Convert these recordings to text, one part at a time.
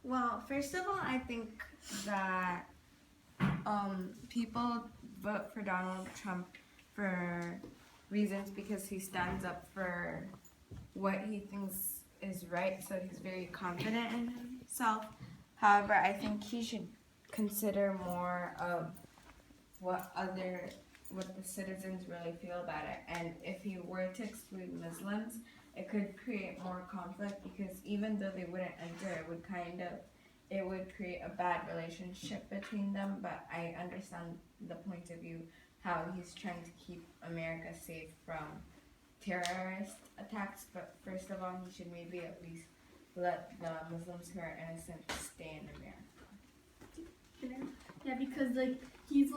Well, first of all, I think that people vote for Donald Trump for reasons because he stands up for what he thinks is right, so he's very confident in himself. However, I think he should consider more of what other what the citizens really feel about it. And if he were to exclude Muslims, it could create more conflict because even though they wouldn't enter, it would create a bad relationship between them. But I understand the point of view how he's trying to keep America safe from terrorist attacks. But first of all, he should maybe at least let the Muslims who are innocent stay in America. Yeah, because he's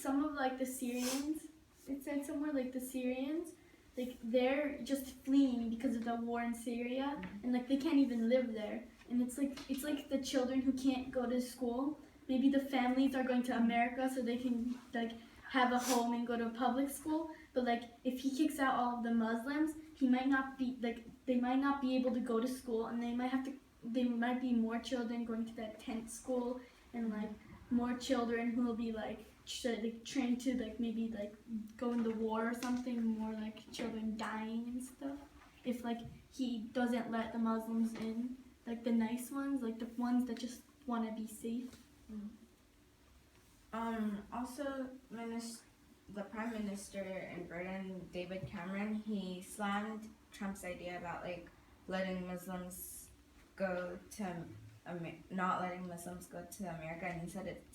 some of like the Syrians. It said somewhere like the Syrians, like they're just fleeing because of the war in Syria, and like they can't even live there. And it's like the children who can't go to school. Maybe the families are going to America so they can like have a home and go to a public school. But like if he kicks out all of the Muslims, he might not be like they might not be able to go to school, and they might be more children going to that tent school, and like more children who will be like trained to like maybe like go in the war or something, more like children dying and stuff if like he doesn't let the Muslims in, like the nice ones, like the ones that just want to be safe. Also, the Prime Minister in Britain, David Cameron, he slammed Trump's idea about like letting Muslims go to not letting Muslims go to America, and he said it's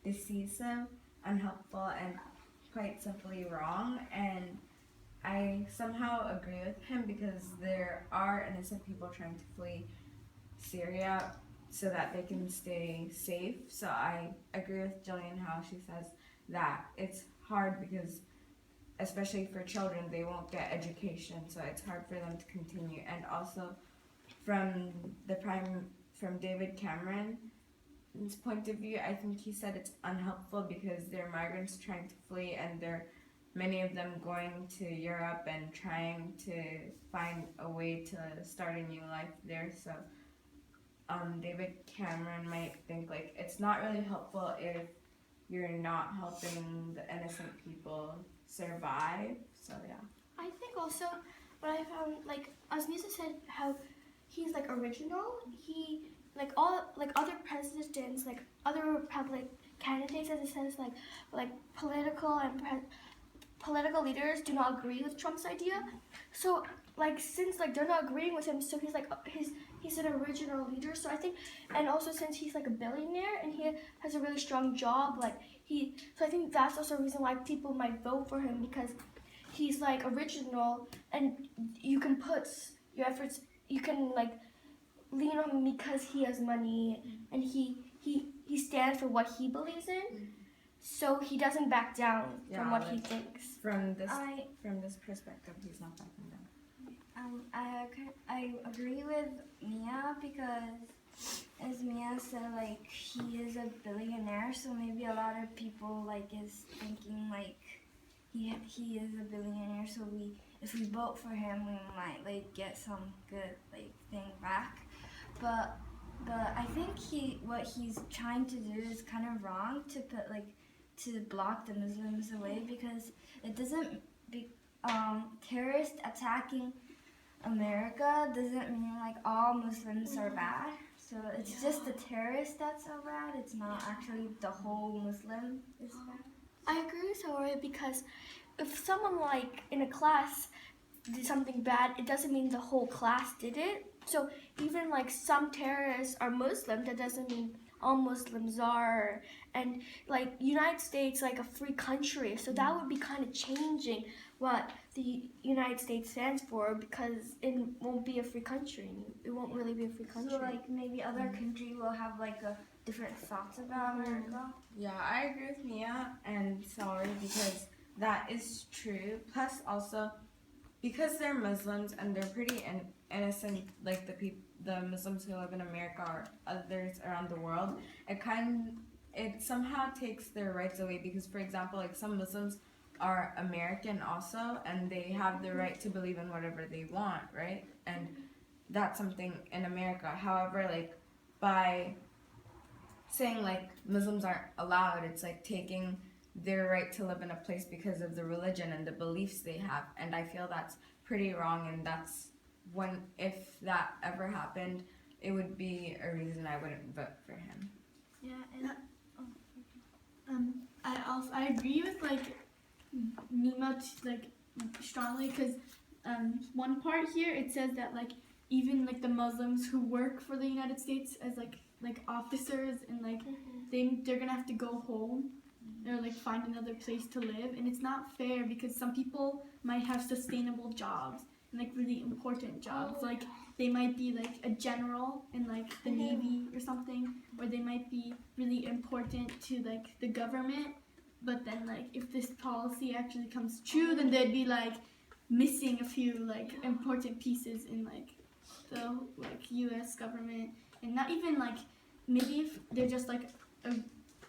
decisive, unhelpful, and quite simply wrong. And I somehow agree with him because there are innocent people trying to flee Syria so that they can stay safe. So I agree with Jillian how she says that it's hard because, especially for children, they won't get education, so it's hard for them to continue. And also, from David Cameron's point of view, I think he said it's unhelpful because they're migrants trying to flee, and many of them going to Europe and trying to find a way to start a new life there. So David Cameron might think like it's not really helpful if you're not helping the innocent people survive. So yeah. I think also what I found, like as Misa said, how he's like original. He like all like other presidents, like other Republic candidates, as it says, like political leaders do not agree with Trump's idea. So like since like they're not agreeing with him, so he's like he's an original leader. So I think, and also since he's like a billionaire and he has a really strong job, so I think that's also a reason why people might vote for him, because he's like original and you can put your efforts, you can like lean on him because he has money and he stands for what he believes in. So he doesn't back down from what he thinks. From this perspective, he's not backing down. I agree with Mia because, as Mia said, like he is a billionaire, so maybe a lot of people like is thinking like he is a billionaire, so if we vote for him, we might like get some good like thing back. But I think what he's trying to do is kind of wrong to block the Muslims away, because it doesn't terrorist attacking America doesn't mean like all Muslims are bad. So it's just the terrorists that's so bad. It's not actually the whole Muslim is bad. I agree with Aurora, because if someone like in a class did something bad, it doesn't mean the whole class did it. So even like some terrorists are Muslim, that doesn't mean all Muslims are. And like United States, like a free country, so that would be kind of changing what the United States stands for, because it won't be a free country. It won't really be a free country. So like maybe other country will have like a different thoughts about America. Yeah, I agree with Mia and Saori because that is true. Plus, also because they're Muslims and they're pretty innocent, like the Muslims who live in America or others around the world, it somehow takes their rights away because, for example, like some Muslims are American also, and they have the right to believe in whatever they want, right? And that's something in America. However, like by saying like Muslims aren't allowed, it's like taking their right to live in a place because of the religion and the beliefs they have, and I feel that's pretty wrong. And that's when, if that ever happened, it would be a reason I wouldn't vote for him. Yeah, and I agree with like Nima like strongly, because one part here it says that like even like the Muslims who work for the United States as like officers, and like they're gonna have to go home or like find another place to live, and it's not fair because some people might have sustainable jobs and like really important jobs, like they might be like a general in like the Navy or something, or they might be really important to like the government, but then like if this policy actually comes true, then they'd be like missing a few like important pieces in like the like US government. And not even like, maybe if they're just like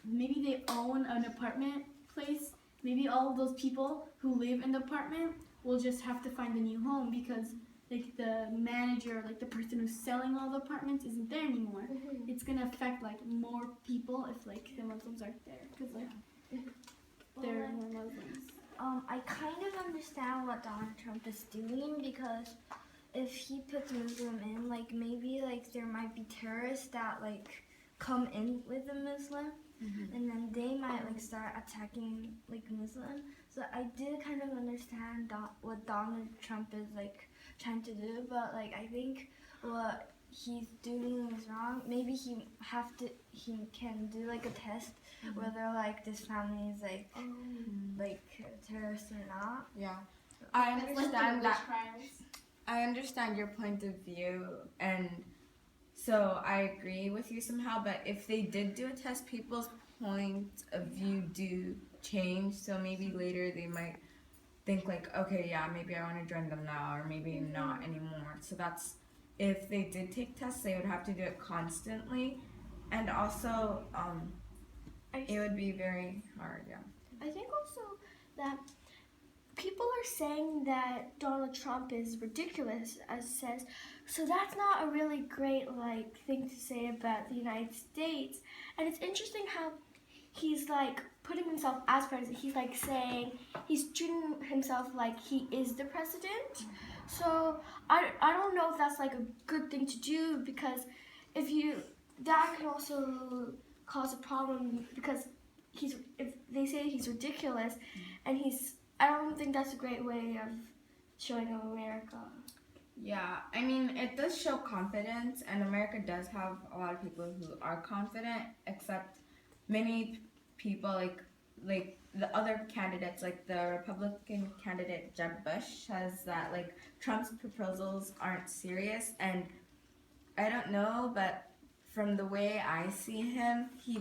maybe they own an apartment place, maybe all of those people who live in the apartment will just have to find a new home because like the manager, like the person who's selling all the apartments isn't there anymore. It's gonna affect like more people if like the Muslims aren't there, because like they're more Muslims. I kind of understand what Donald Trump is doing, because if he puts Muslim in, like maybe like there might be terrorists that like come in with a Muslim, and then they might like start attacking like Muslim. So I did kind of understand what Donald Trump is like trying to do, but like I think what he's doing is wrong. Maybe he can do like a test whether like this family is like terrorist or not. Yeah, I understand that. Trials. I understand your point of view, and so I agree with you somehow. But if they did do a test, people's point of view do change. So maybe later they might think like, okay, yeah, maybe I want to join them now, or maybe not anymore. So that's, if they did take tests, they would have to do it constantly, and also it would be very hard. Yeah. I think also that people are saying that Donald Trump is ridiculous, as says, so that's not a really great like thing to say about the United States. And it's interesting how he's like putting himself as president. He's like saying, he's treating himself like he is the president. So I don't know if that's like a good thing to do, because that can also cause a problem, because if they say he's ridiculous, and I don't think that's a great way of showing America. Yeah, I mean, it does show confidence, and America does have a lot of people who are confident, except many people like the other candidates, like the Republican candidate Jeb Bush says that like Trump's proposals aren't serious, and I don't know, but from the way I see him, he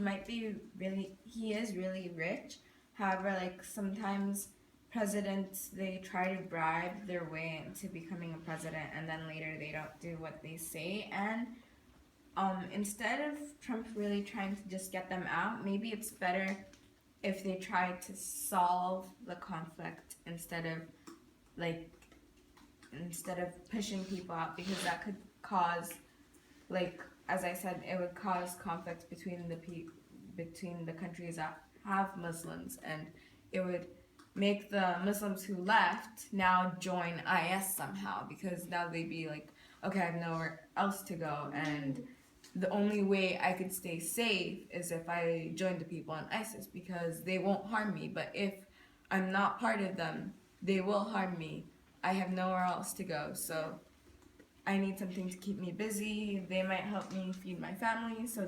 is really rich. However, like sometimes presidents, they try to bribe their way into becoming a president, and then later they don't do what they say. And instead of Trump really trying to just get them out, maybe it's better if they try to solve the conflict instead of pushing people out, because that could cause, like as I said, it would cause conflicts between the countries that have Muslims, and it would make the Muslims who left now join IS somehow, because now they'd be like, okay, I have nowhere else to go, and the only way I could stay safe is if I join the people in ISIS, because they won't harm me. But if I'm not part of them, they will harm me. I have nowhere else to go, so I need something to keep me busy. They might help me feed my family, so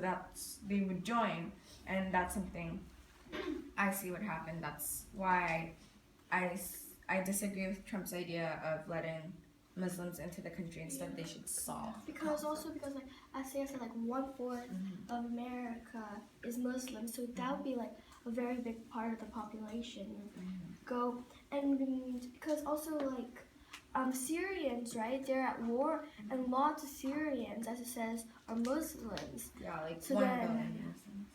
they would join, and that's something I see would happen. That's why I disagree with Trump's idea of letting Muslims into the country. Instead, they should solve. Because like as I said, like 1/4 of America is Muslim, so that would be like a very big part of the population. Go, and because also like Syrians, right? They're at war, and lots of Syrians, as it says, are Muslims. Yeah, like So 1 then- billion Muslims.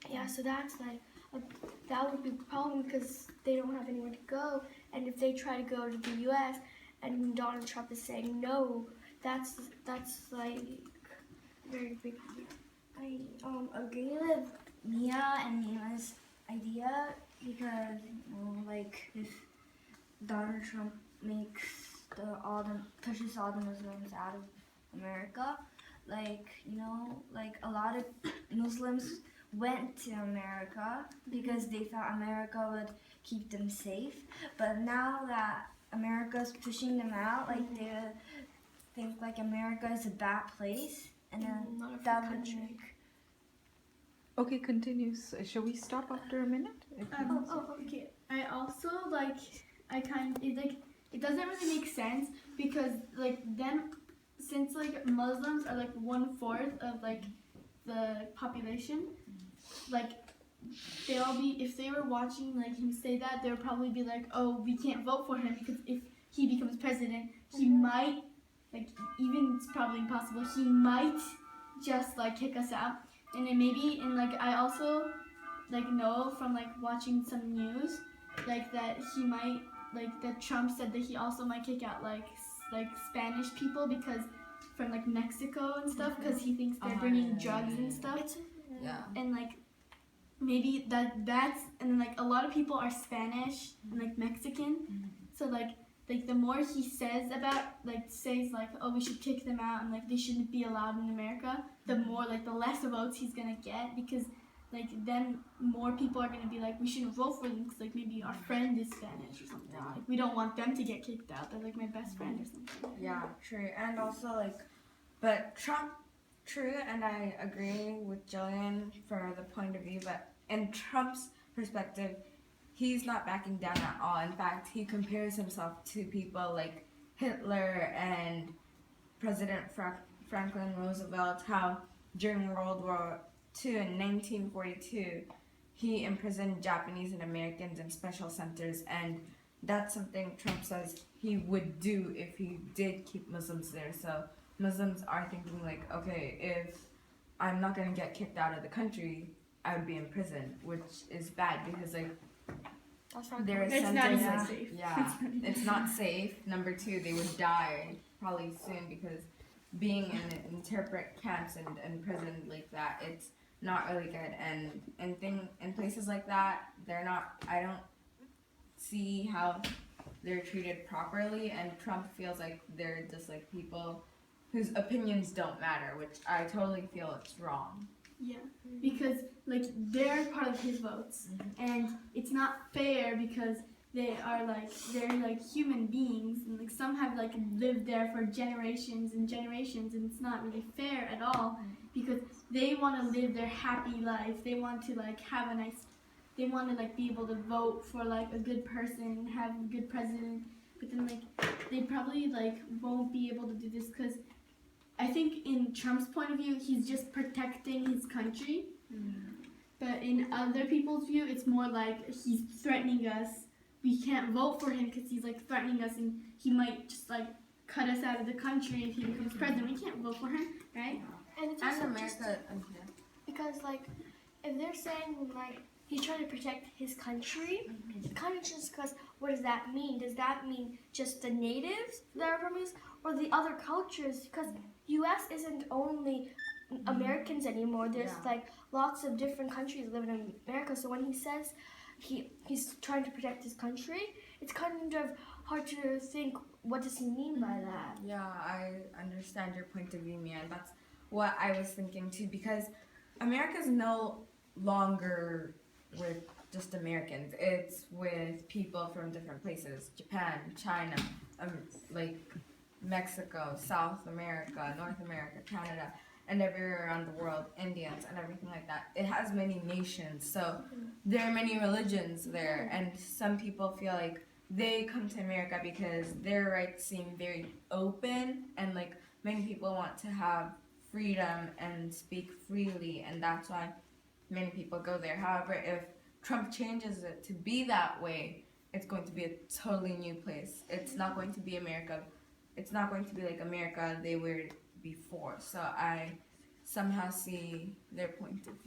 Yeah, so that's like that would be a problem, because they don't have anywhere to go, and if they try to go to the U.S. and Donald Trump is saying no, that's like very big. I agree with Mia and Nima's idea because like if Donald Trump makes pushes all the Muslims out of America, like like a lot of Muslims went to America because they thought America would keep them safe, but now that America's pushing them out, like they think like America is a bad place, and then Not a free that would country. make Okay, continues. Shall we stop after a minute? Okay. I also I kind of it doesn't really make sense because like then since like Muslims are like 1/4 of like the population, like they'll be if they were watching like him say that they would probably be like, oh, we can't vote for him because if he becomes president, he might like even it's probably impossible. He might just like kick us out, and then maybe and like I also like know from like watching some news like that he might like that Trump said that he also might kick out like Spanish people because from like Mexico and stuff because he thinks they're bringing drugs and stuff Yeah. and like maybe that's and then like a lot of people are Spanish and like Mexican so like the more he says about says like oh we should kick them out and like they shouldn't be allowed in America the more like the less votes he's gonna get because like then more people are gonna be like we shouldn't vote for them because like maybe our friend is Spanish or something like we don't want them to get kicked out they're like my best friend or something. Yeah, true. And also like, but Trump, true, and I agree with Jillian for the point of view, but in Trump's perspective, he's not backing down at all. In fact, he compares himself to people like Hitler and President Franklin Roosevelt, how during World War II in 1942, he imprisoned Japanese and Americans in special centers, and that's something Trump says he would do if he did keep Muslims there. So Muslims are thinking like, okay, if I'm not gonna get kicked out of the country, I would be in prison, which is bad because like That's not there is It's not centers even like- safe. Yeah, it's not safe. Number two, they would die probably soon because being in interpret camps and prison like that, it's not really good. And in places like that, they're not. I don't see how they're treated properly. And Trump feels like they're just like people whose opinions don't matter, which I totally feel it's wrong. Yeah, because like they're part of his votes, and it's not fair because they're like human beings, and like some have like lived there for generations and generations, and it's not really fair at all because they want to live their happy life. They want to like have a nice, they want to like be able to vote for like a good person, have a good president, but then like they probably like won't be able to do this because. I think in Trump's point of view, he's just protecting his country. But in other people's view, it's more like he's threatening us. We can't vote for him because he's like threatening us and he might just like cut us out of the country if he becomes president. We can't vote for him, right? And it's And also America, because like if they're saying like he's trying to protect his country, it's kind of just because what does that mean? Does that mean just the natives that are from us or the other cultures? Because U.S. isn't only Americans anymore. There's like lots of different countries living in America. So when he says he's trying to protect his country, it's kind of hard to think what does he mean by that. yeah, I understand your point of view, Mia. And that's what I was thinking too, because America's no longer with just Americans. It's with people from different places: Japan, China, like Mexico, South America, North America, Canada, and everywhere around the world, Indians and everything like that. It has many nations, so there are many religions there, and some people feel like they come to America because their rights seem very open, and like many people want to have freedom and speak freely, and that's why many people go there. However, if Trump changes it to be that way, it's going to be a totally new place. It's not going to be America. It's not going to be like America they were before. So I somehow see their point of view.